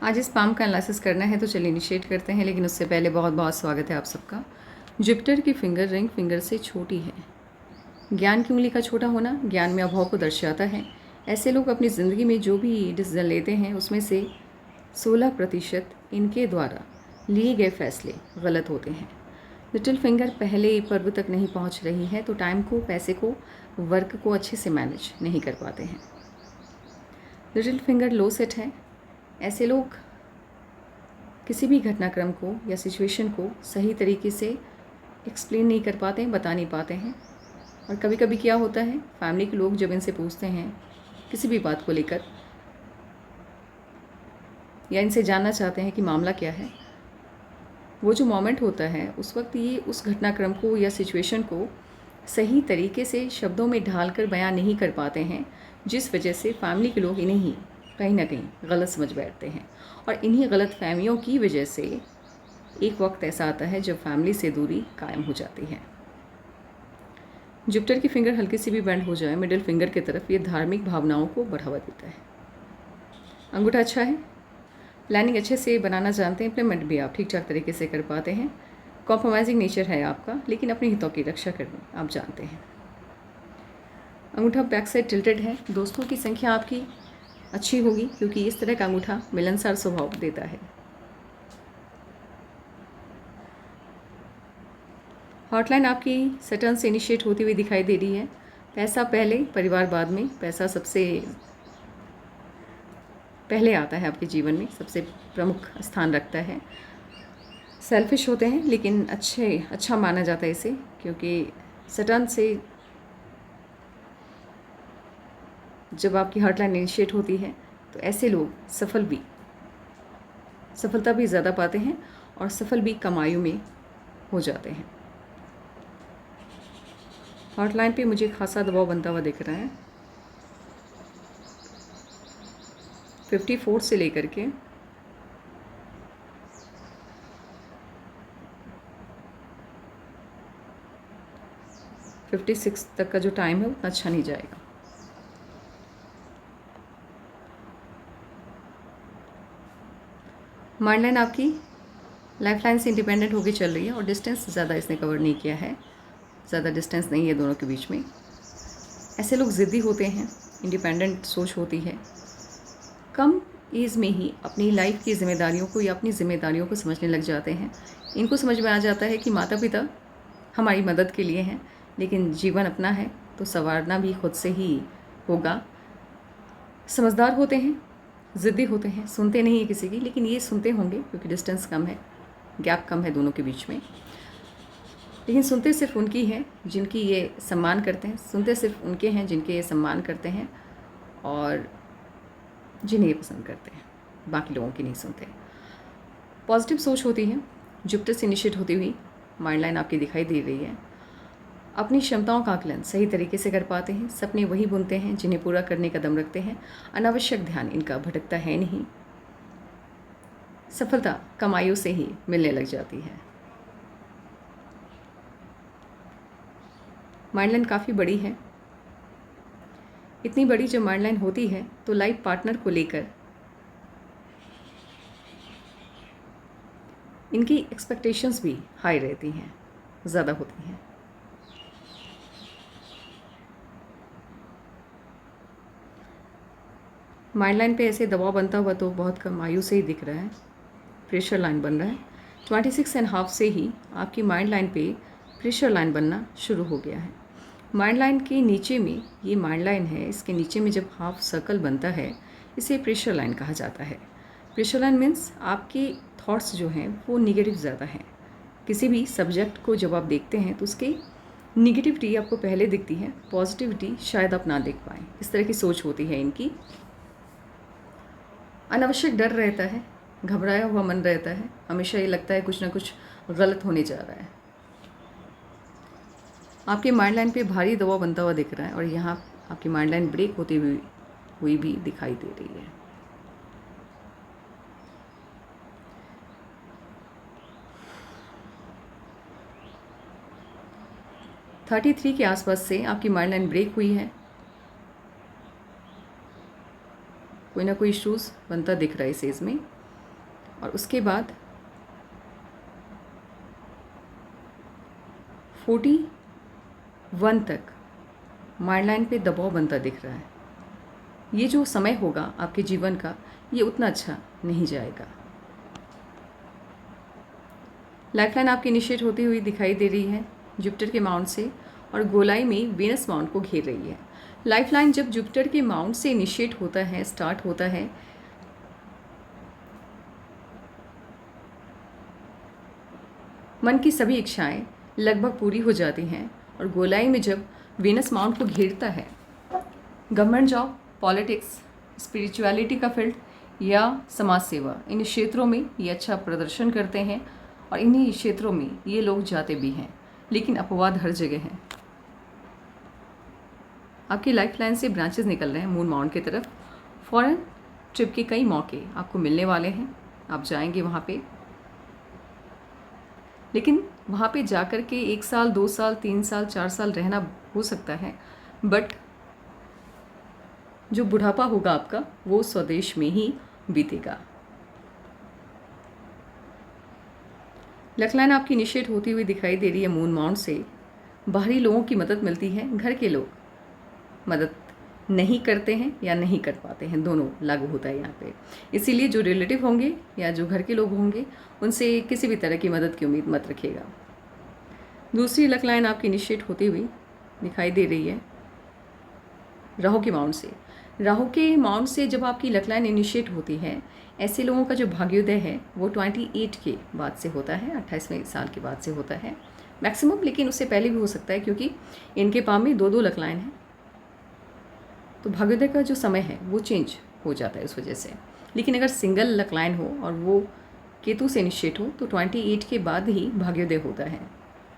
आज इस पाम का एनालिसिस करना है तो चलिए इनिशिएट करते हैं, लेकिन उससे पहले बहुत बहुत स्वागत है आप सबका। जुपिटर की फिंगर रिंग फिंगर से छोटी है। ज्ञान की उंगली का छोटा होना ज्ञान में अभाव को दर्शाता है। ऐसे लोग अपनी ज़िंदगी में जो भी डिसीजन लेते हैं उसमें से 16% इनके द्वारा लिए गए फैसले गलत होते हैं। लिटिल फिंगर पहले पर्व तक नहीं पहुंच रही है तो टाइम को, पैसे को, वर्क को अच्छे से मैनेज नहीं कर पाते हैं। लिटिल फिंगर लो सेट है। ऐसे लोग किसी भी घटनाक्रम को या सिचुएशन को सही तरीके से एक्सप्लेन नहीं कर पाते हैं, बता नहीं पाते हैं। और कभी कभी क्या होता है, फैमिली के लोग जब इनसे पूछते हैं किसी भी बात को लेकर या इनसे जानना चाहते हैं कि मामला क्या है, वो जो मोमेंट होता है उस वक्त ये उस घटनाक्रम को या सिचुएशन को सही तरीके से शब्दों में ढाल कर बयान नहीं कर पाते हैं, जिस वजह से फैमिली के लोग इन्हें ही कहीं ना कहीं गलत समझ बैठते हैं। और इन्हीं गलत फहमियों की वजह से एक वक्त ऐसा आता है जब फैमिली से दूरी कायम हो जाती है। जुपिटर की फिंगर हल्की सी भी बेंड हो जाए मिडिल फिंगर की तरफ, ये धार्मिक भावनाओं को बढ़ावा देता है। अंगूठा अच्छा है, प्लानिंग अच्छे से बनाना जानते हैं, इम्प्लीमेंट भी आप ठीक ठाक तरीके से कर पाते हैं। कॉम्प्रोमाइजिंग नेचर है आपका, लेकिन अपने हितों की रक्षा करनी आप जानते हैं। अंगूठा बैक साइड टिल्टेड है। दोस्तों की संख्या आपकी अच्छी होगी क्योंकि इस तरह का अंगूठा मिलनसार स्वभाव देता है। हॉटलाइन आपकी सैटर्न से इनिशिएट होती हुई दिखाई दे रही है। पैसा पहले, परिवार बाद में। पैसा सबसे पहले आता है आपके जीवन में, सबसे प्रमुख स्थान रखता है। सेल्फिश होते हैं लेकिन अच्छा माना जाता है इसे, क्योंकि सैटर्न से जब आपकी हॉटलाइन इनिशिएट होती है तो ऐसे लोग सफलता भी ज़्यादा पाते हैं और सफल भी कम आयु में हो जाते हैं। हॉटलाइन पे मुझे खासा दबाव बनता हुआ दिख रहा है। 54 से लेकर के 56 तक का जो टाइम है उतना अच्छा नहीं जाएगा। माइंड लाइन आपकी लाइफ लाइन से इंडिपेंडेंट होकर चल रही है और डिस्टेंस ज़्यादा इसने कवर नहीं किया है, ज़्यादा डिस्टेंस नहीं है दोनों के बीच में। ऐसे लोग ज़िद्दी होते हैं, इंडिपेंडेंट सोच होती है, कम एज में ही अपनी लाइफ की जिम्मेदारियों को या अपनी जिम्मेदारियों को समझने लग जाते हैं। इनको समझ में आ जाता है कि माता पिता हमारी मदद के लिए हैं, लेकिन जीवन अपना है तो संवारना भी खुद से ही होगा। समझदार होते हैं, ज़िद्दी होते हैं, सुनते नहीं हैं किसी की, लेकिन ये सुनते होंगे क्योंकि डिस्टेंस कम है, गैप कम है दोनों के बीच में। लेकिन सुनते सिर्फ उनकी है जिनकी ये सम्मान करते हैं, सुनते सिर्फ उनके हैं जिनके ये सम्मान करते हैं और जिन्हें ये पसंद करते हैं, बाकी लोगों की नहीं सुनते। पॉजिटिव सोच होती है। जुपिटर से इनिशिएट होती हुई माइंड लाइन आपकी दिखाई दे रही है। अपनी क्षमताओं का आकलन सही तरीके से कर पाते हैं, सपने वही बुनते हैं जिन्हें पूरा करने का दम रखते हैं। अनावश्यक ध्यान इनका भटकता है नहीं। सफलता कम आयु से ही मिलने लग जाती है। माइंड लाइन काफ़ी बड़ी है। इतनी बड़ी जब माइंड लाइन होती है तो लाइफ पार्टनर को लेकर इनकी एक्सपेक्टेशंस भी हाई रहती हैं, ज़्यादा होती हैं। माइंड लाइन पे ऐसे दबाव बनता हुआ तो बहुत कम आयु से ही दिख रहा है, प्रेशर लाइन बन रहा है। 26.5 से ही आपकी माइंड लाइन पे प्रेशर लाइन बनना शुरू हो गया है। माइंड लाइन के नीचे में, ये माइंड लाइन है, इसके नीचे में जब हाफ सर्कल बनता है इसे प्रेशर लाइन कहा जाता है। प्रेशर लाइन मीन्स आपके थॉट्स जो हैं वो निगेटिव ज़्यादा हैं। किसी भी सब्जेक्ट को जब आप देखते हैं तो उसकी निगेटिविटी आपको पहले दिखती है, पॉजिटिविटी शायद आप ना देख पाएँ। इस तरह की सोच होती है इनकी। अनावश्यक डर रहता है, घबराया हुआ मन रहता है, हमेशा ये लगता है कुछ ना कुछ गलत होने जा रहा है। आपके माइंड लाइन पे भारी दबाव बनता हुआ दिख रहा है और यहाँ आपकी माइंड लाइन ब्रेक होती हुई भी दिखाई दे रही है। थर्टी 33 के आसपास से आपकी माइंड लाइन ब्रेक हुई है। कोई ना कोई इश्यूज़ बनता दिख रहा है इस एज में। और उसके बाद 41 तक माइंड लाइन पे दबाव बनता दिख रहा है। ये जो समय होगा आपके जीवन का, ये उतना अच्छा नहीं जाएगा। लाइफलाइन आपकी इनिशिएट होती हुई दिखाई दे रही है जुपिटर के माउंट से, और गोलाई में वीनस माउंट को घेर रही है। लाइफलाइन जब जुपिटर के माउंट से इनिशिएट होता है, स्टार्ट होता है, मन की सभी इच्छाएं लगभग पूरी हो जाती हैं। और गोलाई में जब वीनस माउंट को घेरता है, गवर्नमेंट जॉब, पॉलिटिक्स, स्पिरिचुअलिटी का फील्ड या समाज सेवा, इन क्षेत्रों में ये अच्छा प्रदर्शन करते हैं और इन्हीं क्षेत्रों में ये लोग जाते भी हैं। लेकिन अपवाद हर जगह है। आपकी लाइफ लाइन से ब्रांचेस निकल रहे हैं मून माउंट की तरफ। फॉरेन ट्रिप के कई मौके आपको मिलने वाले हैं, आप जाएंगे वहाँ पे। लेकिन वहाँ पे जाकर के 1 साल, 2 साल, 3 साल, 4 साल रहना हो सकता है, बट जो बुढ़ापा होगा आपका वो स्वदेश में ही बीतेगा। लकलाइन आपकी इनिशिएट होती हुई दिखाई दे रही है मून माउंट से। बाहरी लोगों की मदद मिलती है, घर के लोग मदद नहीं करते हैं या नहीं कर पाते हैं, दोनों लागू होता है यहाँ पे। इसीलिए जो रिलेटिव होंगे या जो घर के लोग होंगे उनसे किसी भी तरह की मदद की उम्मीद मत रखिएगा। दूसरी लकलाइन आपकी इनिशिएट होती हुई दिखाई दे रही है राहु के माउंट से। राहु के माउंट से जब आपकी लकलाइन इनिशिएट होती है, ऐसे लोगों का जो भाग्योदय है वो 28 के बाद से होता है, 28वें साल के बाद से होता है मैक्सिमम, लेकिन उससे पहले भी हो सकता है क्योंकि इनके पाम में 2-2 लकलाइन हैं। तो भाग्योदय का जो समय है वो चेंज हो जाता है उस वजह से। लेकिन अगर सिंगल लकलाइन हो और वो केतु से इनिशिएट हो तो 28 के बाद ही भाग्योदय होता है।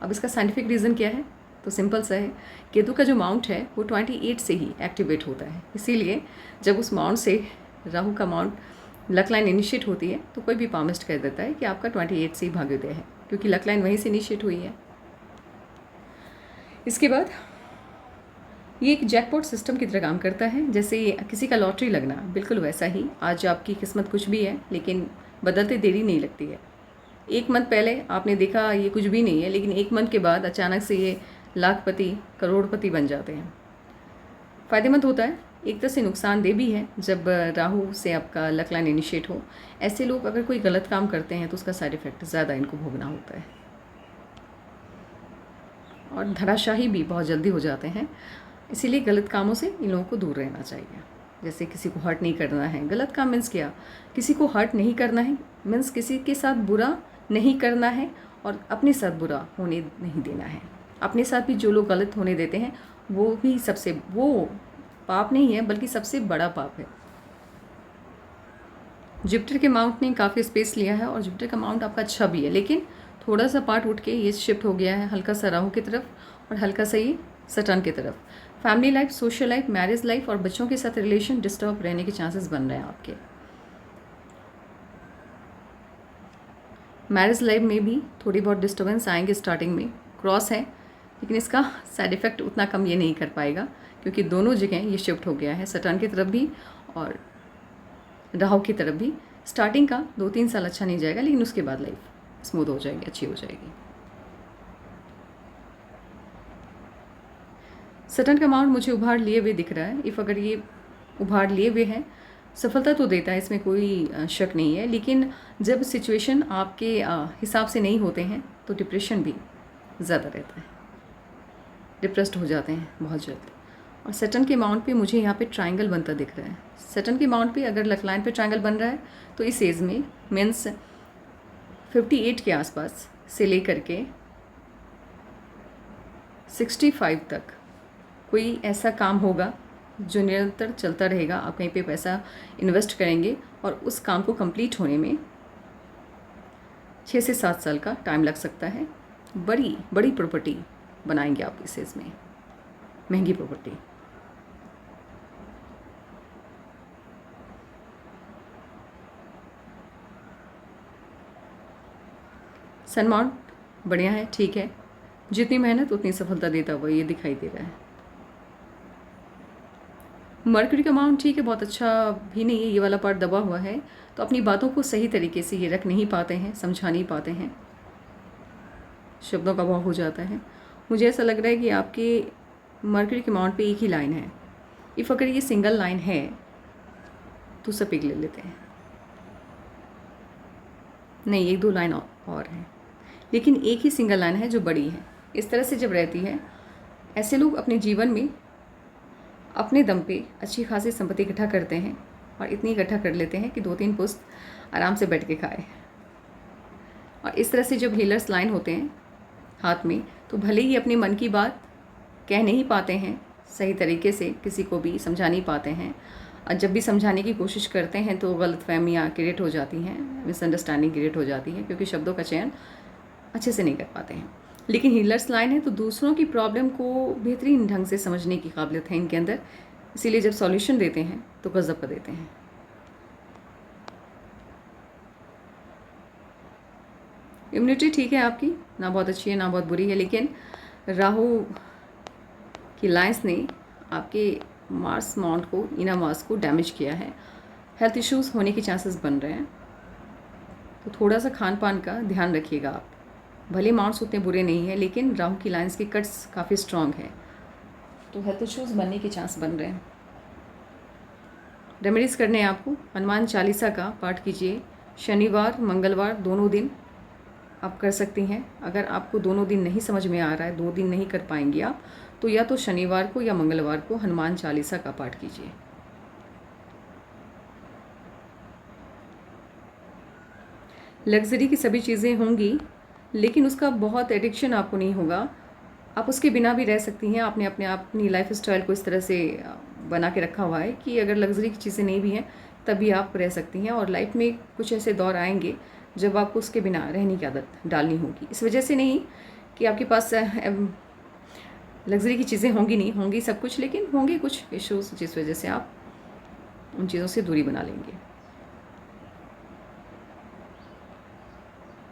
अब इसका साइंटिफिक रीज़न क्या है? तो सिंपल सा है, केतु का जो माउंट है वो 28 से ही एक्टिवेट होता है। इसीलिए जब उस माउंट से राहु का माउंट लकलाइन इनिशिएट होती है तो कोई भी पामिस्ट कह देता है कि आपका 28 से ही भाग्योदय है, क्योंकि लकलाइन वहीं से इनिशिएट हुई है। इसके बाद ये एक जैकपॉट सिस्टम की तरह काम करता है, जैसे ये किसी का लॉटरी लगना, बिल्कुल वैसा ही। आज आपकी किस्मत कुछ भी है लेकिन बदलते देरी नहीं लगती है। 1 मंथ पहले आपने देखा ये कुछ भी नहीं है, लेकिन 1 मंथ के बाद अचानक से ये लाखपति, करोड़पति बन जाते हैं। फ़ायदेमंद होता है, एक तरह से नुकसानदेह भी है जब राहु से आपका लकलाइन इनिशिएट हो। ऐसे लोग अगर कोई गलत काम करते हैं तो उसका साइड इफ़ेक्ट ज़्यादा इनको भोगना होता है और धराशाही भी बहुत जल्दी हो जाते हैं। इसीलिए गलत कामों से इन लोगों को दूर रहना चाहिए। जैसे किसी को हर्ट नहीं करना है। गलत काम मीन्स क्या? किसी को हर्ट नहीं करना है, मीन्स किसी के साथ बुरा नहीं करना है और अपने साथ बुरा होने नहीं देना है। अपने साथ भी जो लोग गलत होने देते हैं वो भी वो पाप नहीं है, बल्कि सबसे बड़ा पाप है। जुपिटर के माउंट ने काफ़ी स्पेस लिया है और जुपिटर का माउंट आपका अच्छा भी है, लेकिन थोड़ा सा पार्ट उठ के ये शिफ्ट हो गया है हल्का सा राहु की तरफ और हल्का सा ये सटर्न की तरफ। Family life, social life, marriage life और बच्चों के साथ रिलेशन डिस्टर्ब रहने के चांसेस बन रहे हैं आपके। मैरिज लाइफ में भी थोड़ी बहुत डिस्टर्बेंस आएंगे स्टार्टिंग में, क्रॉस है, लेकिन इसका साइड इफ़ेक्ट उतना कम ये नहीं कर पाएगा क्योंकि दोनों जगह ये शिफ्ट हो गया है, सटर्न की तरफ भी और राहु की तरफ भी। स्टार्टिंग का 2-3 साल अच्छा नहीं जाएगा, लेकिन उसके बाद लाइफ स्मूथ हो जाएगी, अच्छी हो जाएगी। सटर्न का माउंट मुझे उभार लिए हुए दिख रहा है। इफ़ अगर ये उभार लिए हुए हैं, सफलता तो देता है, इसमें कोई शक नहीं है, लेकिन जब सिचुएशन आपके हिसाब से नहीं होते हैं तो डिप्रेशन भी ज़्यादा रहता है, डिप्रेस्ड हो जाते हैं बहुत जल्द। और सटर्न के माउंट पे मुझे यहाँ पे ट्रायंगल बनता दिख रहा है। सटर्न के माउंट पे अगर लकलाइन पे ट्रायंगल बन रहा है तो इस एज में मीन्स 58 के आसपास से लेकर के 65 तक कोई ऐसा काम होगा जो निरंतर चलता रहेगा। आप कहीं पे पैसा इन्वेस्ट करेंगे और उस काम को कंप्लीट होने में 6 से 7 साल का टाइम लग सकता है। बड़ी बड़ी प्रॉपर्टी बनाएंगे आप इस एज में, महंगी प्रॉपर्टी। सन माउंट बढ़िया है, ठीक है, जितनी मेहनत उतनी सफलता देता हुआ ये दिखाई दे रहा है। मर्क्यूरी का अमाउंट ठीक है, बहुत अच्छा भी नहीं है, ये वाला पार्ट दबा हुआ है, तो अपनी बातों को सही तरीके से ये रख नहीं पाते हैं, समझा नहीं पाते हैं, शब्दों का अभाव हो जाता है। मुझे ऐसा लग रहा है कि आपके मर्क्यूरी के अमाउंट पे एक ही लाइन है। इफ़ अगर ये सिंगल लाइन है तो सब पिक ले लेते हैं, नहीं एक दो लाइन और है, लेकिन एक ही सिंगल लाइन है जो बड़ी है। इस तरह से जब रहती है, ऐसे लोग अपने जीवन में अपने दम पे अच्छी खासी संपत्ति इकट्ठा करते हैं, और इतनी इकट्ठा कर लेते हैं कि 2-3 पुश्त आराम से बैठ के खाए। और इस तरह से जब हीलर्स लाइन होते हैं हाथ में, तो भले ही अपने मन की बात कह नहीं पाते हैं सही तरीके से, किसी को भी समझा नहीं पाते हैं, और जब भी समझाने की कोशिश करते हैं तो गलतफहमियाँ क्रिएट हो जाती हैं, मिसअंडरस्टैंडिंग क्रिएट हो जाती है, क्योंकि शब्दों का चयन अच्छे से नहीं कर पाते हैं। लेकिन हीलर्स लाइन है तो दूसरों की प्रॉब्लम को बेहतरीन ढंग से समझने की काबिलियत है इनके अंदर, इसीलिए जब सॉल्यूशन देते हैं तो गज़ब का देते हैं। इम्यूनिटी ठीक है आपकी, ना बहुत अच्छी है ना बहुत बुरी है, लेकिन राहु की लाइन्स ने आपके मार्स माउंट को, इनर मार्स को डैमेज किया है। हेल्थ इश्यूज़ होने के चांसेस बन रहे हैं, तो थोड़ा सा खान पान का ध्यान रखिएगा आप। भले माउंट्स उतने बुरे नहीं हैं, लेकिन राहु की लाइन्स के कट्स काफ़ी स्ट्रॉन्ग है, तो हेल्थ इश्यूज़ बनने के चांस बन रहे हैं। रेमेडीज़ करने हैं आपको, हनुमान चालीसा का पाठ कीजिए, शनिवार मंगलवार दोनों दिन आप कर सकती हैं। अगर आपको दोनों दिन नहीं समझ में आ रहा है, 2 दिन नहीं कर पाएंगी आप, तो या तो शनिवार को या मंगलवार को हनुमान चालीसा का पाठ कीजिए। लग्जरी की सभी चीज़ें होंगी, लेकिन उसका बहुत एडिक्शन आपको नहीं होगा, आप उसके बिना भी रह सकती हैं। आपने अपनी लाइफ स्टाइल को इस तरह से बना के रखा हुआ है कि अगर लग्जरी की चीज़ें नहीं भी हैं तभी आप रह सकती हैं, और लाइफ में कुछ ऐसे दौर आएंगे जब आपको उसके बिना रहने की आदत डालनी होगी। इस वजह से नहीं कि आपके पास लग्जरी की चीज़ें होंगी, नहीं होंगी सब कुछ, लेकिन होंगे कुछ इश्यूज़ जिस वजह से आप उन चीज़ों से दूरी बना लेंगे।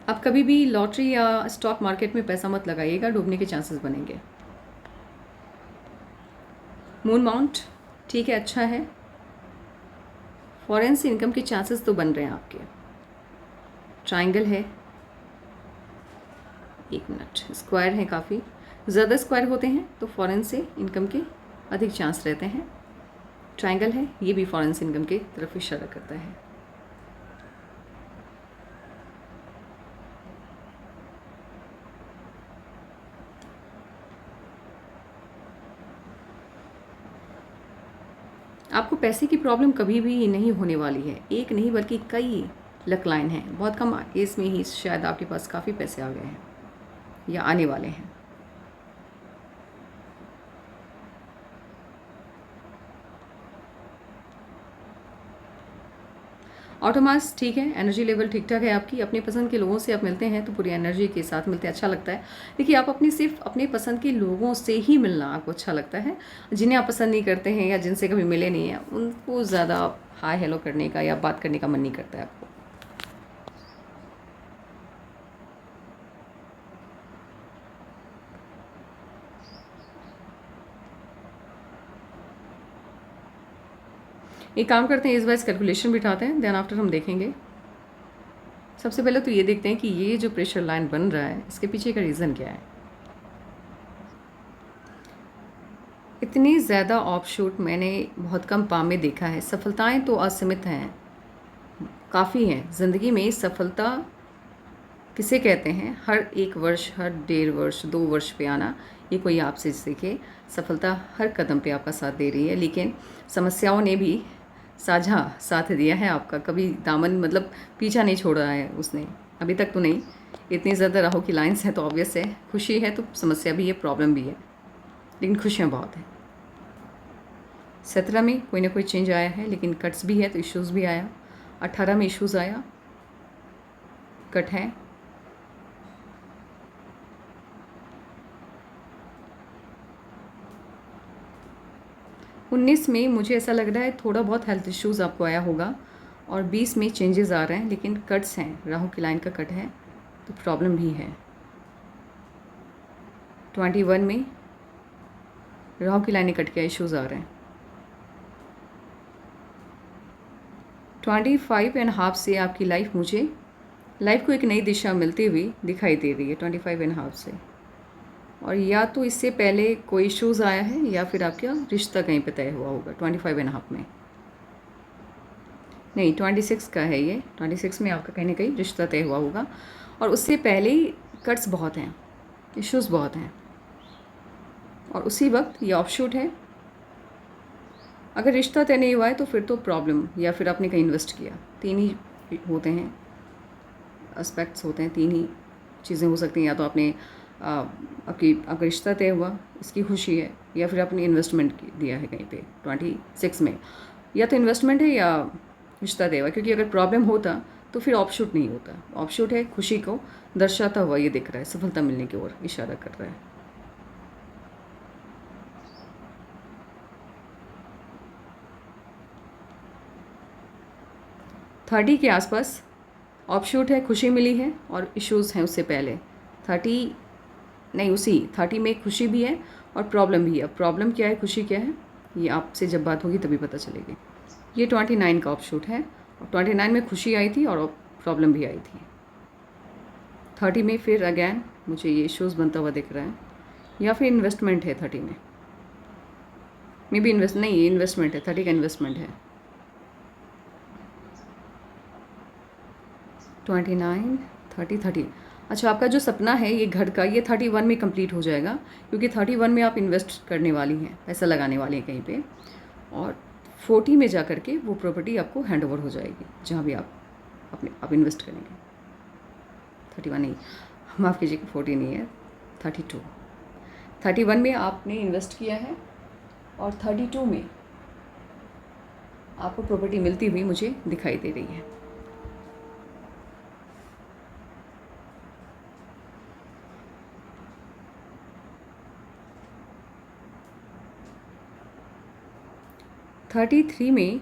आप कभी भी लॉटरी या स्टॉक मार्केट में पैसा मत लगाइएगा, डूबने के चांसेस बनेंगे। मून माउंट ठीक है, अच्छा है। फॉरेन से इनकम के चांसेस तो बन रहे हैं आपके। ट्रायंगल है, एक मिनट, स्क्वायर है, काफ़ी ज़्यादा स्क्वायर होते हैं तो फॉरेन से इनकम के अधिक चांस रहते हैं। ट्रायंगल है, ये भी फॉरेन से इनकम की तरफ इशारा करता है। आपको पैसे की प्रॉब्लम कभी भी नहीं होने वाली है, एक नहीं बल्कि कई लक लाइन हैं। बहुत कम एज में ही शायद आपके पास काफ़ी पैसे आ गए हैं या आने वाले हैं। ऑटोमास ठीक है, एनर्जी लेवल ठीक ठाक है आपकी। अपने पसंद के लोगों से आप मिलते हैं तो पूरी एनर्जी के साथ मिलते हैं, अच्छा लगता है। देखिए, आप सिर्फ अपने पसंद के लोगों से ही मिलना आपको अच्छा लगता है। जिन्हें आप पसंद नहीं करते हैं या जिनसे कभी मिले नहीं हैं, उनको ज़्यादा हाय हेलो करने का या बात करने का मन नहीं करता है आपको। एक काम करते हैं, इस बार कैलकुलेशन बिठाते हैं, देन आफ्टर हम देखेंगे। सबसे पहले तो ये देखते हैं कि ये जो प्रेशर लाइन बन रहा है, इसके पीछे का रीज़न क्या है। इतनी ज़्यादा ऑफशूट मैंने बहुत कम पाम में देखा है। सफलताएं तो असीमित हैं, काफ़ी हैं। ज़िंदगी में सफलता किसे कहते हैं? हर 1 वर्ष, हर 1.5 वर्ष, 2 वर्ष पे आना, ये कोई आपसे सीखे। सफलता हर कदम पे आपका साथ दे रही है, लेकिन समस्याओं ने भी साझा साथ दिया है आपका। कभी दामन मतलब पीछा नहीं छोड़ा है उसने, अभी तक तो नहीं। इतनी ज़्यादा राहु की लाइन्स हैं तो ऑब्वियस है, खुशी है तो समस्या भी है, प्रॉब्लम भी है, लेकिन खुशियाँ बहुत हैं। 17 में कोई ना कोई चेंज आया है, लेकिन कट्स भी है तो इश्यूज़ भी आया। 18 में इश्यूज़ आया, कट है। 19 में मुझे ऐसा लग रहा है थोड़ा बहुत हेल्थ इश्यूज़ आपको आया होगा, और 20 में चेंजेस आ रहे हैं, लेकिन कट्स हैं, राहु की लाइन का कट है तो प्रॉब्लम भी है। 21 में राहु की लाइन कट के इश्यूज़ आ रहे हैं। 25.5 से आपकी लाइफ को एक नई दिशा मिलती हुई दिखाई दे रही है 25.5 से। और या तो इससे पहले कोई इश्यूज़ आया है या फिर आपका रिश्ता कहीं पे तय हुआ होगा 25.5 में। नहीं, 26 का है ये। 26 में आपका कहीं ना कहीं रिश्ता तय हुआ होगा और उससे पहले ही कट्स बहुत हैं, इश्यूज़ बहुत हैं। और उसी वक्त ये ऑफशूट है। अगर रिश्ता तय नहीं हुआ है तो फिर तो प्रॉब्लम, या फिर आपने कहीं इन्वेस्ट किया। तीन ही होते हैं, एस्पेक्ट्स होते हैं, तीन ही चीज़ें हो सकती हैं। या तो आपने आपका रिश्ता तय हुआ, इसकी खुशी है, या फिर आपने इन्वेस्टमेंट दिया है कहीं पे 26 में। या तो इन्वेस्टमेंट है या रिश्ता तय हुआ, क्योंकि अगर प्रॉब्लम होता तो फिर ऑफशूट नहीं होता। ऑफशूट है खुशी को दर्शाता हुआ, ये दिख रहा है, सफलता मिलने की ओर इशारा कर रहा है। थर्टी के आसपास ऑफशूट है, खुशी मिली है और इश्यूज़ हैं उससे पहले। 30 नहीं, उसी 30 में खुशी भी है और प्रॉब्लम भी है। अब प्रॉब्लम क्या है, खुशी क्या है, ये आपसे जब बात होगी तभी पता चलेगी। ये 29 का ऑफशूट है और 29 में खुशी आई थी और प्रॉब्लम भी आई थी। 30 में फिर अगैन मुझे ये इश्यूज़ बनता हुआ दिख रहा है, या फिर इन्वेस्टमेंट है 30 में। मे बी नहीं, इन्वेस्टमेंट है, 30 का इन्वेस्टमेंट है। 29, 30। अच्छा, आपका जो सपना है ये घर का, ये 31 में कंप्लीट हो जाएगा, क्योंकि 31 में आप इन्वेस्ट करने वाली हैं, पैसा लगाने वाली हैं कहीं पे, और 40 में जा कर के वो प्रॉपर्टी आपको हैंड ओवर हो जाएगी, जहाँ भी आप इन्वेस्ट करेंगे। 31 नहीं, माफ़ कीजिएगा, 40 नहीं है, 32। 31 में आपने इन्वेस्ट किया है और 32 में आपको प्रॉपर्टी मिलती हुई मुझे दिखाई दे रही है। थर्टी थ्री में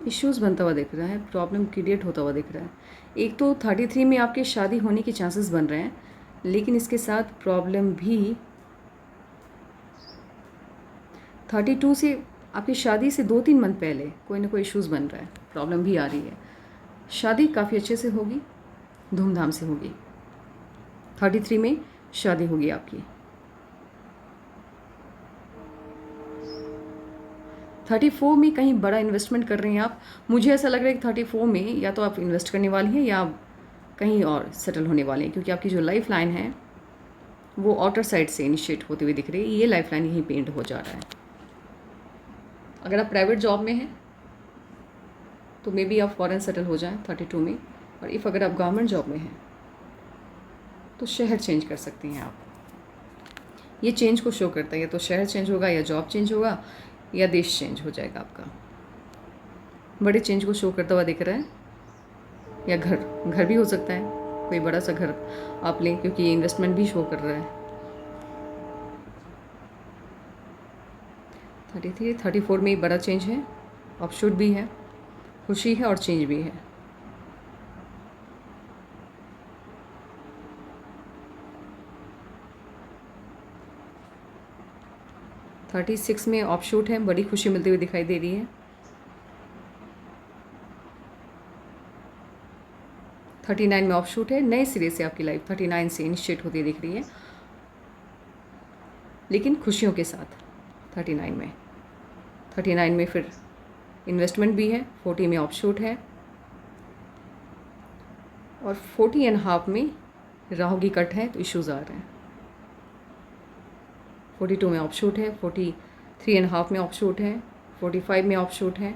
इश्यूज़ बनता हुआ दिख रहा है, प्रॉब्लम क्रिएट होता हुआ दिख रहा है। एक तो 33 में आपके शादी होने के चांसेस बन रहे हैं, लेकिन इसके साथ प्रॉब्लम भी 32 से आपकी शादी से 2-3 मंथ पहले कोई ना कोई इश्यूज़ बन रहा है, प्रॉब्लम भी आ रही है। शादी काफ़ी अच्छे से होगी, धूमधाम से होगी। 33 में शादी होगी आपकी। 34 में कहीं बड़ा इन्वेस्टमेंट कर रही हैं आप। मुझे ऐसा लग रहा है कि 34 में या तो आप इन्वेस्ट करने वाली हैं या आप कहीं और सेटल होने वाले हैं, क्योंकि आपकी जो लाइफ लाइन है वो आउटर साइड से इनिशिएट होती हुई दिख रही है। ये लाइफ लाइन यहीं पेंट हो जा रहा है। अगर आप प्राइवेट जॉब में हैं तो मे बी आप फॉरेन सेटल हो जाएं 32 में, और इफ़ अगर आप गवर्नमेंट जॉब में हैं तो शहर चेंज कर सकती हैं आप। ये चेंज को शो करता है, या तो शहर चेंज होगा, या जॉब चेंज होगा, या देश चेंज हो जाएगा आपका। बड़े चेंज को शो करता हुआ दिख रहा है, या घर भी हो सकता है, कोई बड़ा सा घर आप लें, क्योंकि ये इन्वेस्टमेंट भी शो कर रहा है। 33, 34 में बड़ा चेंज है, ऑफशूट भी है, खुशी है और चेंज भी है। थर्टी 36 में ऑफशूट है, बड़ी खुशी मिलती हुई दिखाई दे रही है। 39 में ऑफशूट है, नए सिरे से आपकी लाइफ 39 से इनिशिएट होती दिख रही है, लेकिन खुशियों के साथ। 39 में फिर इन्वेस्टमेंट भी है, 40 में ऑफशूट है, और 40.5 में राहु की कट है, तो इश्यूज़ आ रहे हैं। 42 में ऑफशूट है, 43.5 में ऑफशूट है, 45 में ऑफशूट है,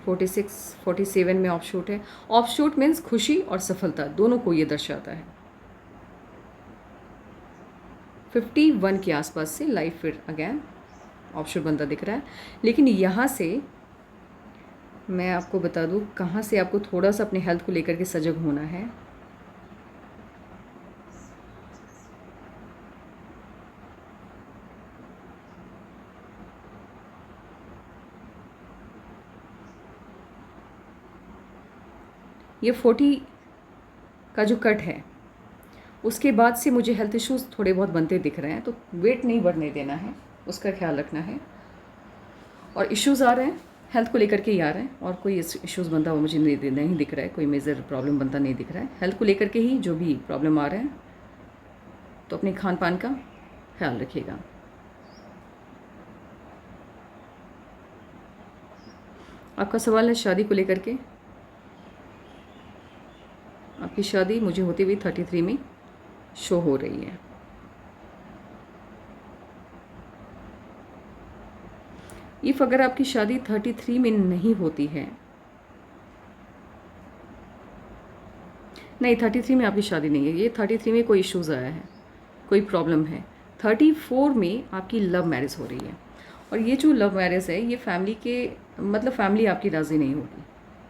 46, 47 में ऑफशूट है। ऑफशूट मीन्स खुशी और सफलता दोनों को ये दर्शाता है। 51 के आसपास से लाइफ फिर अगैन ऑफशूट बनता दिख रहा है। लेकिन यहाँ से मैं आपको बता दूँ कहाँ से आपको थोड़ा सा अपने हेल्थ को लेकर के सजग होना है। ये 40 का जो कट है उसके बाद से मुझे हेल्थ इश्यूज़ थोड़े बहुत बनते दिख रहे हैं, तो वेट नहीं बढ़ने देना है, उसका ख्याल रखना है। और इश्यूज़ आ रहे हैं, हेल्थ को लेकर के ही आ रहे हैं, और कोई इश्यूज़ बनता हुआ मुझे नहीं दिख रहा है, कोई मेजर प्रॉब्लम बनता नहीं दिख रहा है। हेल्थ को लेकर के ही जो भी प्रॉब्लम आ रहे हैं, तो अपने खान पान का ख्याल रखिएगा। आपका सवाल है शादी को लेकर के। आपकी शादी मुझे होती हुई 33 में शो हो रही है। इफ़ अगर आपकी शादी 33 में नहीं होती है, नहीं 33 में आपकी शादी नहीं है, ये 33 में कोई इश्यूज़ आया है, कोई प्रॉब्लम है। 34 में आपकी लव मैरिज हो रही है, और ये जो लव मैरिज है ये फैमिली के मतलब फैमिली आपकी राज़ी नहीं होगी।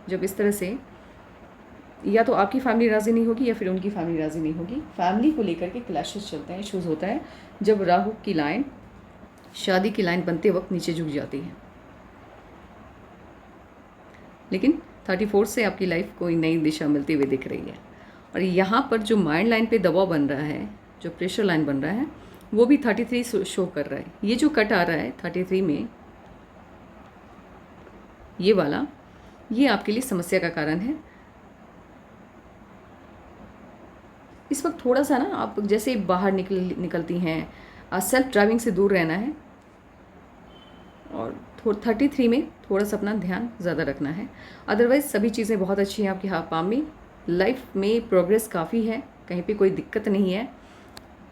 जब इस तरह से या तो आपकी फैमिली राज़ी नहीं होगी या फिर उनकी फैमिली राज़ी नहीं होगी, फैमिली को लेकर के क्लैशेस चलते हैं, इश्यूज़ होता है जब राहु की लाइन शादी की लाइन बनते वक्त नीचे झुक जाती है। लेकिन 34 से आपकी लाइफ कोई नई दिशा मिलती हुई दिख रही है, और यहाँ पर जो माइंड लाइन पे दबाव बन रहा है, जो प्रेशर लाइन बन रहा है, वो भी 33 शो कर रहा है। ये जो कट आ रहा है 33 में, ये वाला, ये आपके लिए समस्या का कारण है। इस वक्त थोड़ा सा ना आप जैसे बाहर निकलती हैं, सेल्फ ड्राइविंग से दूर रहना है, और 33 में थोड़ा सा अपना ध्यान ज़्यादा रखना है। अदरवाइज़ सभी चीज़ें बहुत अच्छी हैं आपके हाथ पाँव में, लाइफ में प्रोग्रेस काफ़ी है, कहीं पे कोई दिक्कत नहीं है।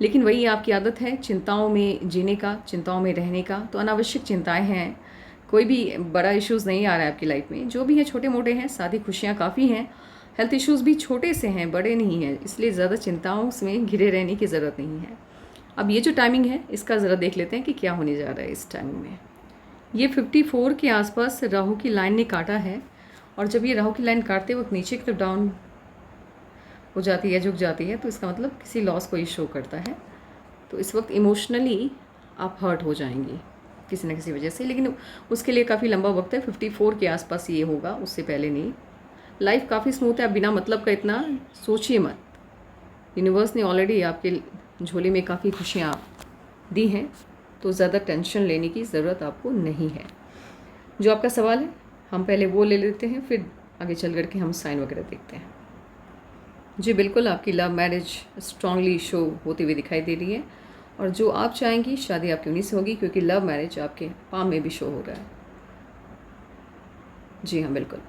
लेकिन वही आपकी आदत है चिंताओं में जीने का, चिंताओं में रहने का, तो अनावश्यक चिंताएं हैं। कोई भी बड़ा इश्यूज़ नहीं आ रहा है आपकी लाइफ में, जो भी है छोटे मोटे हैं, सादी खुशियाँ काफ़ी हैं। हेल्थ इश्यूज़ भी छोटे से हैं, बड़े नहीं हैं, इसलिए ज़्यादा चिंताओं में घिरे रहने की ज़रूरत नहीं है। अब ये जो टाइमिंग है इसका ज़रा देख लेते हैं कि क्या होने जा रहा है इस टाइमिंग में। ये 54 के आसपास राहु की लाइन ने काटा है, और जब ये राहु की लाइन काटते वक्त नीचे की तरफ डाउन हो जाती है, झुक जाती है, तो इसका मतलब किसी लॉस को ही शो करता है। तो इस वक्त इमोशनली आप हर्ट हो जाएंगी किसी न किसी वजह से, लेकिन उसके लिए काफ़ी लंबा वक्त है। 54 के आसपास ये होगा, उससे पहले नहीं। लाइफ काफ़ी स्मूथ है, आप बिना मतलब का इतना सोचिए मत। यूनिवर्स ने ऑलरेडी आपके झोले में काफ़ी खुशियाँ दी हैं, तो ज़्यादा टेंशन लेने की ज़रूरत आपको नहीं है। जो आपका सवाल है हम पहले वो ले लेते हैं, फिर आगे चल कर के हम साइन वगैरह देखते हैं। जी बिल्कुल, आपकी लव मैरिज स्ट्रांगली शो होती हुई दिखाई दे रही है, और जो आप चाहेंगी शादी आपकी उन्हीं से होगी, क्योंकि लव मैरिज आपके पाम में भी शो हो रहा है। जी हाँ बिल्कुल।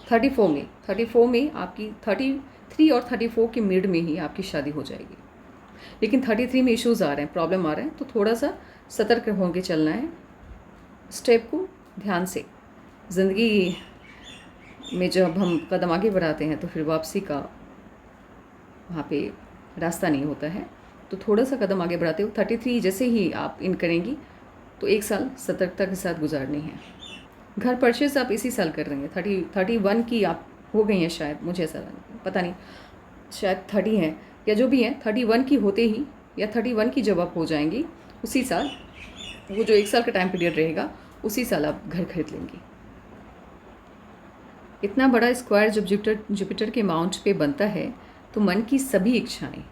34 में आपकी 33 और 34 के मिड में ही आपकी शादी हो जाएगी। लेकिन 33 में इश्यूज़ आ रहे हैं, प्रॉब्लम आ रहे हैं, तो थोड़ा सा सतर्क होकर चलना है। स्टेप को ध्यान से, ज़िंदगी में जब हम कदम आगे बढ़ाते हैं तो फिर वापसी का वहाँ पे रास्ता नहीं होता है। तो थोड़ा सा कदम आगे बढ़ाते हो, 33 जैसे ही आप इन करेंगी तो 1 साल सतर्कता के साथ गुजारनी है। घर परचेज आप इसी साल कर रहे हैं, 31 की आप हो गई हैं शायद, मुझे ऐसा पता नहीं, शायद 30 हैं या जो भी हैं, 31 की होते ही या 31 की जब आप हो जाएंगी उसी साल, वो जो 1 साल का टाइम पीरियड रहेगा उसी साल आप घर खरीद लेंगी। इतना बड़ा स्क्वायर जब जुपिटर के माउंट पे बनता है तो मन की सभी इच्छाएं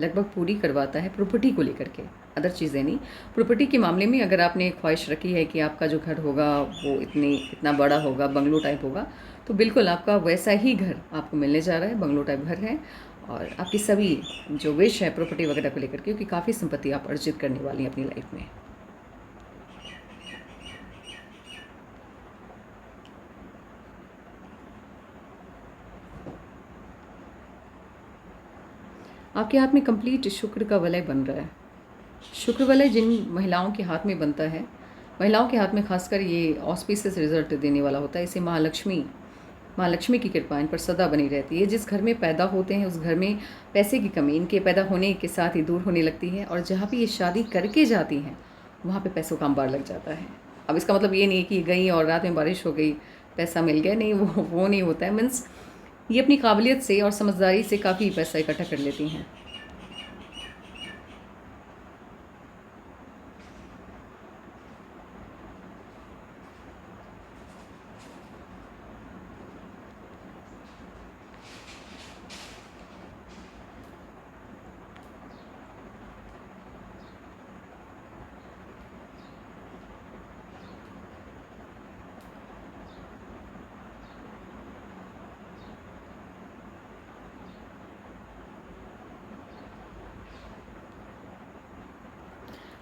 लगभग पूरी करवाता है, प्रॉपर्टी को लेकर के, अदर चीज़ें नहीं। प्रॉपर्टी के मामले में अगर आपने ख्वाहिश रखी है कि आपका जो घर होगा वो इतना बड़ा होगा, बंगलो टाइप होगा, तो बिल्कुल आपका वैसा ही घर आपको मिलने जा रहा है, बंगलो टाइप घर है। और आपकी सभी जो विश है प्रॉपर्टी वगैरह को लेकर के, क्योंकि काफ़ी संपत्ति आप अर्जित करने वाली हैं अपनी लाइफ में। आपके हाथ में कंप्लीट शुक्र का वलय बन रहा है। शुक्र वलय जिन महिलाओं के हाथ में बनता है, महिलाओं के हाथ में खासकर ये ऑस्पिशियस रिजल्ट देने वाला होता है। इसे महालक्ष्मी की कृपा इन पर सदा बनी रहती है। जिस घर में पैदा होते हैं उस घर में पैसे की कमी इनके पैदा होने के साथ ही दूर होने लगती है, और जहाँ पे ये शादी करके जाती हैं वहाँ पे पैसों का अंबार लग जाता है। अब इसका मतलब ये नहीं है कि गई और रात में बारिश हो गई, पैसा मिल गया, नहीं, वो नहीं होता है। मीन्स ये अपनी काबिलियत से और समझदारी से काफ़ी पैसा इकट्ठा कर लेती हैं।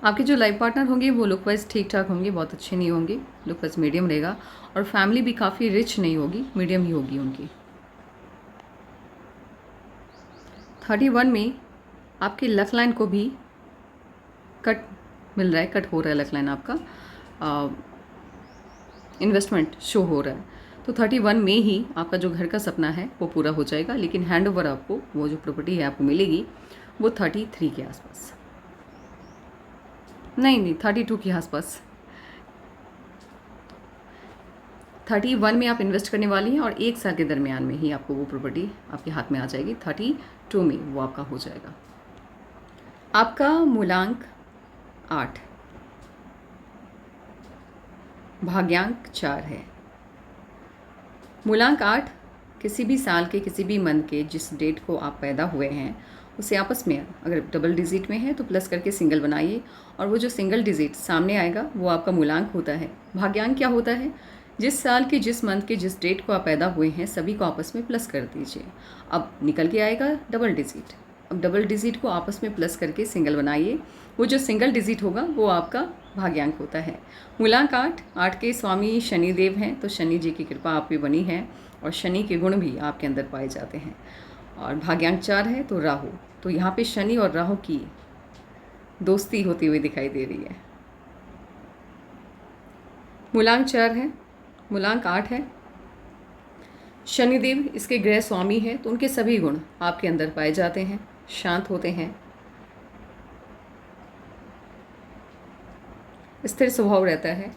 आपके जो लाइफ पार्टनर होंगे वो लुक वाइज ठीक ठाक होंगे, बहुत अच्छे नहीं होंगे, लुक वाइज मीडियम रहेगा। और फैमिली भी काफ़ी रिच नहीं होगी, मीडियम ही होगी उनकी। 31 में आपकी लक लाइन को भी कट मिल रहा है, कट हो रहा है लक लाइन आपका, इन्वेस्टमेंट शो हो रहा है। तो 31 में ही आपका जो घर का सपना है वो पूरा हो जाएगा, लेकिन हैंड ओवर आपको वो जो प्रॉपर्टी है आपको मिलेगी वो 33 के आसपास, नहीं 32 के आसपास। 31 में आप इन्वेस्ट करने वाली हैं और 1 साल के दरमियान में ही आपको वो प्रॉपर्टी आपके हाथ में आ जाएगी। 32 में वो आपका हो जाएगा। आपका मूलांक 8, भाग्यांक 4 है। मूलांक 8 किसी भी साल के किसी भी मंथ के जिस डेट को आप पैदा हुए हैं उसे आपस में अगर डबल डिजिट में है तो प्लस करके सिंगल बनाइए, और वो जो सिंगल डिजिट सामने आएगा वो आपका मूलांक होता है। भाग्यांक क्या होता है? जिस साल के जिस मंथ के जिस डेट को आप पैदा हुए हैं सभी को आपस में प्लस कर दीजिए। अब निकल के आएगा डबल डिजिट। अब डबल डिजिट को आपस में प्लस करके सिंगल बनाइए, वो जो सिंगल डिजिट होगा वो आपका भाग्यांक होता है। मूलांक 8 के स्वामी शनि देव हैं, तो शनि जी की कृपा आप पे बनी है और शनि के गुण भी आपके अंदर पाए जाते हैं। और भाग्यांक 4 है तो राहु, तो यहाँ पे शनि और राहु की दोस्ती होती हुई दिखाई दे रही है। मूलांक 4 है, मूलांक 8 है, शनिदेव इसके गृह स्वामी है, तो उनके सभी गुण आपके अंदर पाए जाते हैं। शांत होते हैं, स्थिर स्वभाव रहता है,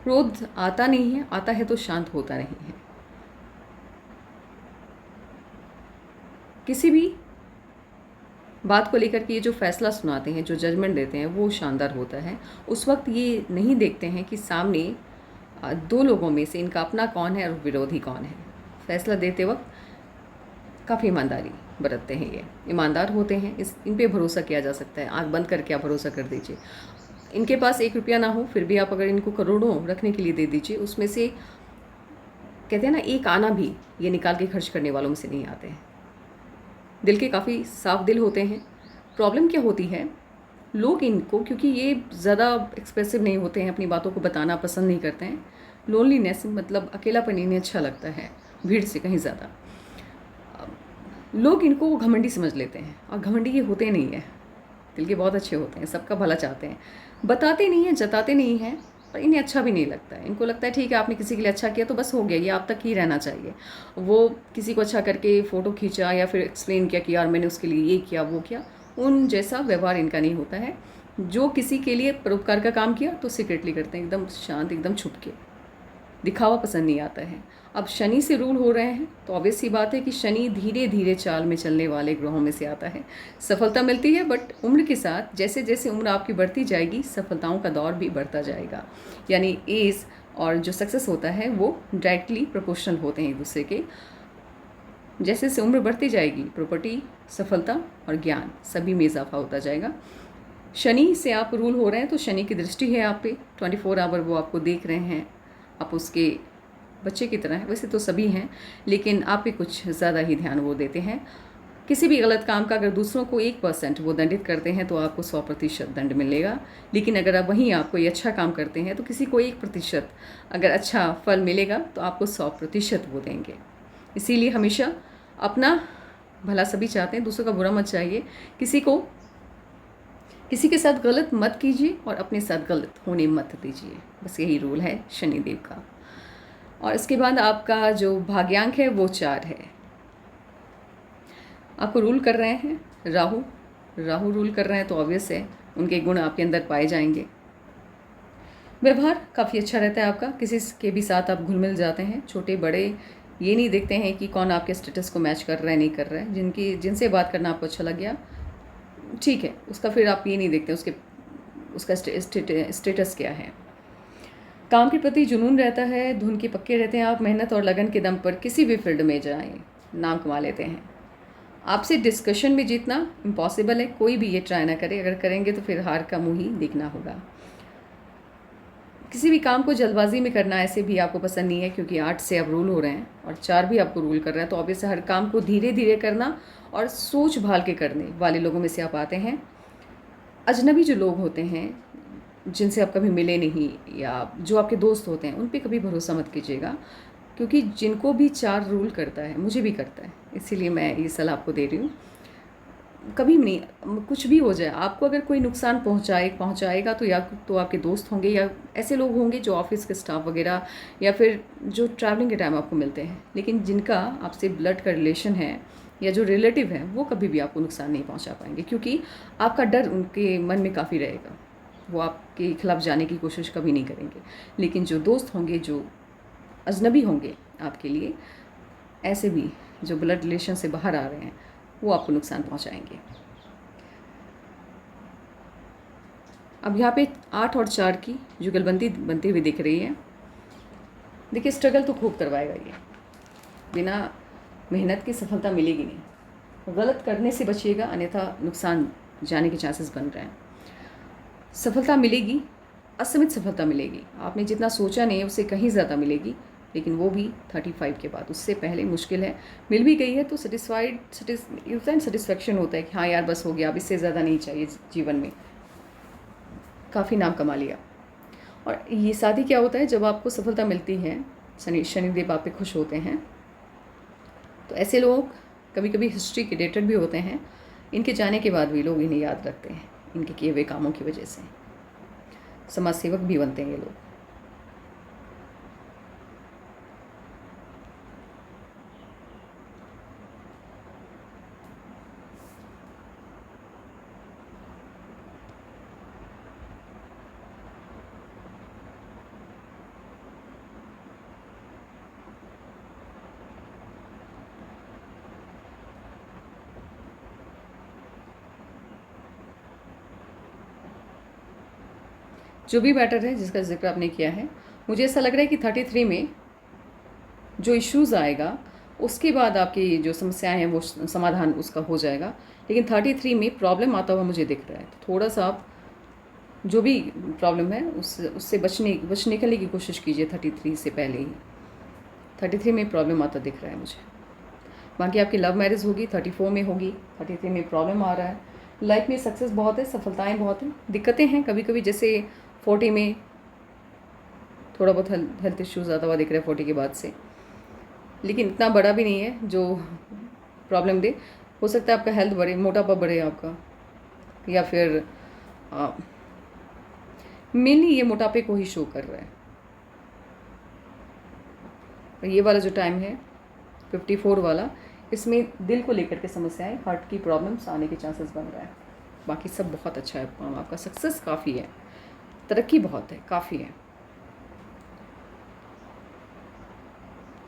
क्रोध आता नहीं है, आता है तो शांत होता नहीं है। किसी भी बात को लेकर के ये जो फैसला सुनाते हैं, जो जजमेंट देते हैं वो शानदार होता है। उस वक्त ये नहीं देखते हैं कि सामने दो लोगों में से इनका अपना कौन है और विरोधी कौन है। फैसला देते वक्त काफ़ी ईमानदारी बरतते हैं, ये ईमानदार होते हैं, इन पे भरोसा किया जा सकता है। आँख बंद करके आप भरोसा कर दीजिए। इनके पास 1 रुपया ना हो फिर भी आप अगर इनको करोड़ों रखने के लिए दे दीजिए, उसमें से कहते हैं ना एक आना भी ये निकाल के खर्च करने वालों में से नहीं आते हैं। दिल के काफ़ी साफ दिल होते हैं। प्रॉब्लम क्या होती है, लोग इनको क्योंकि ये ज़्यादा एक्सप्रेसिव नहीं होते हैं, अपनी बातों को बताना पसंद नहीं करते हैं। लोनलीनेस मतलब अकेलापन इन्हें अच्छा लगता है भीड़ से कहीं ज़्यादा। लोग इनको घमंडी समझ लेते हैं और घमंडी ये होते नहीं है, दिल के बहुत अच्छे होते हैं, सबका भला चाहते हैं, बताते नहीं हैं, जताते नहीं हैं, पर इन्हें अच्छा भी नहीं लगता है। इनको लगता है ठीक है आपने किसी के लिए अच्छा किया तो बस हो गया, ये आप तक ही रहना चाहिए। वो किसी को अच्छा करके फ़ोटो खींचा या फिर एक्सप्लेन किया कि यार मैंने उसके लिए ये किया वो किया, उन जैसा व्यवहार इनका नहीं होता है। जो किसी के लिए परोपकार का काम किया तो सीक्रेटली करते हैं, एकदम शांत, एकदम छुप के, दिखावा पसंद नहीं आता है। अब शनि से रूल हो रहे हैं तो ऑब्वियस सी बात है कि शनि धीरे धीरे चाल में चलने वाले ग्रहों में से आता है। सफलता मिलती है, बट उम्र के साथ जैसे जैसे उम्र आपकी बढ़ती जाएगी सफलताओं का दौर भी बढ़ता जाएगा। यानी एज और जो सक्सेस होता है वो डायरेक्टली प्रोपोर्शनल होते हैं एक दूसरे के। जैसे जैसे उम्र बढ़ती जाएगी प्रॉपर्टी, सफलता और ज्ञान सभी में इजाफा होता जाएगा। शनि से आप रूल हो रहे हैं तो शनि की दृष्टि है आप पे, 24 आवर वो आपको देख रहे हैं, आप उसके बच्चे की तरह हैं। वैसे तो सभी हैं, लेकिन आप पे कुछ ज़्यादा ही ध्यान वो देते हैं। किसी भी गलत काम का अगर दूसरों को 1% वो दंडित करते हैं तो आपको 100% दंड मिलेगा, लेकिन अगर आप वहीं आप कोई अच्छा काम करते हैं तो किसी को 1% अगर अच्छा फल मिलेगा तो आपको 100% वो देंगे। इसीलिए हमेशा अपना भला सभी चाहते हैं, दूसरों का बुरा मत चाहिए। किसी के साथ गलत मत कीजिए और अपने साथ गलत होने मत दीजिए, बस यही रूल है शनिदेव का। और इसके बाद आपका जो भाग्यांक है वो 4 है। आपको रूल कर रहे हैं राहु रूल कर रहे हैं, तो ऑब्वियस है उनके गुण आपके अंदर पाए जाएंगे। व्यवहार काफ़ी अच्छा रहता है आपका, किसी के भी साथ आप घुल मिल जाते हैं। छोटे बड़े ये नहीं देखते हैं कि कौन आपके स्टेटस को मैच कर रहा है नहीं कर रहा है। जिनसे बात करना आपको अच्छा लग गया ठीक है, उसका फिर आप ये नहीं देखते उसका स्टेटस क्या है। काम के प्रति जुनून रहता है, धुन के पक्के रहते हैं आप, मेहनत और लगन के दम पर किसी भी फील्ड में जाएं नाम कमा लेते हैं। आपसे डिस्कशन में जीतना इम्पॉसिबल है, कोई भी ये ट्राई ना करे, अगर करेंगे तो फिर हार का मुँह ही देखना होगा। किसी भी काम को जल्दबाजी में करना ऐसे भी आपको पसंद नहीं है, क्योंकि 8 से आप रूल हो रहे हैं और 4 भी आपको रूल कर रहा है, तो ऑब्वियस हर काम को धीरे धीरे करना और सोच भाल के करने वाले लोगों में से आप आते हैं। अजनबी जो लोग होते हैं जिनसे आप कभी मिले नहीं या जो आपके दोस्त होते हैं, उन पे कभी भरोसा मत कीजिएगा, क्योंकि जिनको भी 4 रूल करता है, मुझे भी करता है, इसीलिए मैं ये सलाह आपको दे रही हूँ। कभी भी नहीं, कुछ भी हो जाए, आपको अगर कोई नुकसान पहुँचाएगा तो या तो आपके दोस्त होंगे या ऐसे लोग होंगे जो ऑफ़िस के स्टाफ वगैरह या फिर जो ट्रैवलिंग के टाइम आपको मिलते हैं। लेकिन जिनका आपसे ब्लड का रिलेशन है या जो रिलेटिव हैं, वो कभी भी आपको नुकसान नहीं पहुँचा पाएंगे, क्योंकि आपका डर उनके मन में काफ़ी रहेगा। वो आपके खिलाफ़ जाने की कोशिश कभी नहीं करेंगे। लेकिन जो दोस्त होंगे, जो अजनबी होंगे आपके लिए, ऐसे भी जो ब्लड रिलेशन से बाहर आ रहे हैं, वो आपको नुकसान पहुंचाएंगे। अब यहाँ पे 8 और 4 की जुगलबंदी बनती हुई दिख रही है। देखिए, स्ट्रगल तो खूब करवाएगा ये, बिना मेहनत की सफलता मिलेगी नहीं। गलत करने से बचिएगा, अन्यथा नुकसान जाने के चांसेस बन रहे हैं। सफलता मिलेगी, असीमित सफलता मिलेगी, आपने जितना सोचा नहीं है उससे कहीं ज़्यादा मिलेगी, लेकिन वो भी 35 के बाद। उससे पहले मुश्किल है। मिल भी गई है तो सेटिस्फैक्शन होता है कि हाँ यार, बस हो गया, अब इससे ज़्यादा नहीं चाहिए जीवन में। काफ़ी नाम कमा लिया। और ये साथ ही क्या होता है, जब आपको सफलता मिलती है, शनिदेव आप पे खुश होते हैं, तो ऐसे लोग कभी कभी हिस्ट्री के डेटेड भी होते हैं। इनके जाने के बाद भी लोग इन्हें याद रखते हैं, इनके किए हुए कामों की वजह से। समाज सेवक भी बनते हैं ये लोग। जो भी मैटर है जिसका जिक्र आपने किया है, मुझे ऐसा लग रहा है कि 33 में जो इश्यूज़ आएगा, उसके बाद आपकी जो समस्याएं हैं वो समाधान उसका हो जाएगा। लेकिन 33 में प्रॉब्लम आता हुआ मुझे दिख रहा है, तो थोड़ा सा आप जो भी प्रॉब्लम है उससे बच निकलने की कोशिश कीजिए 33 से पहले ही। 33 में प्रॉब्लम आता दिख रहा है मुझे। बाकी आपकी लव मैरिज होगी, 34 में होगी। 33 में प्रॉब्लम आ रहा है। लाइफ में सक्सेस बहुत है, सफलताएं बहुत हैं, दिक्कतें हैं कभी कभी, जैसे 40 में थोड़ा बहुत हेल्थ इश्यूज ज़्यादा हुआ दिख रहा है 40 के बाद से, लेकिन इतना बड़ा भी नहीं है जो प्रॉब्लम दे। हो सकता है आपका हेल्थ बढ़े, मोटापा बढ़े आपका, या फिर मेनली ये मोटापे को ही शो कर रहा है। और ये वाला जो टाइम है 54 वाला, इसमें दिल को लेकर के समस्याएं, हार्ट की प्रॉब्लम्स आने के चांसेस बन रहा है। बाकी सब बहुत अच्छा है, आपका सक्सेस काफ़ी है, तरक्की बहुत है, काफ़ी है।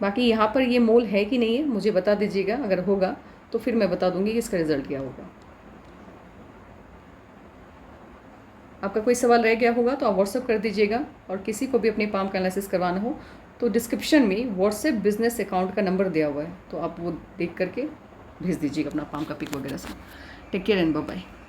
बाकी यहाँ पर ये मोल है कि नहीं है मुझे बता दीजिएगा, अगर होगा तो फिर मैं बता दूंगी कि इसका रिज़ल्ट क्या होगा। आपका कोई सवाल रह गया होगा तो आप व्हाट्सएप कर दीजिएगा, और किसी को भी अपने पाम का एनालिसिस करवाना हो तो डिस्क्रिप्शन में व्हाट्सएप बिजनेस अकाउंट का नंबर दिया हुआ है, तो आप वो देख करके भेज दीजिएगा अपना पाम का पिक वगैरह से। Take care and bye bye.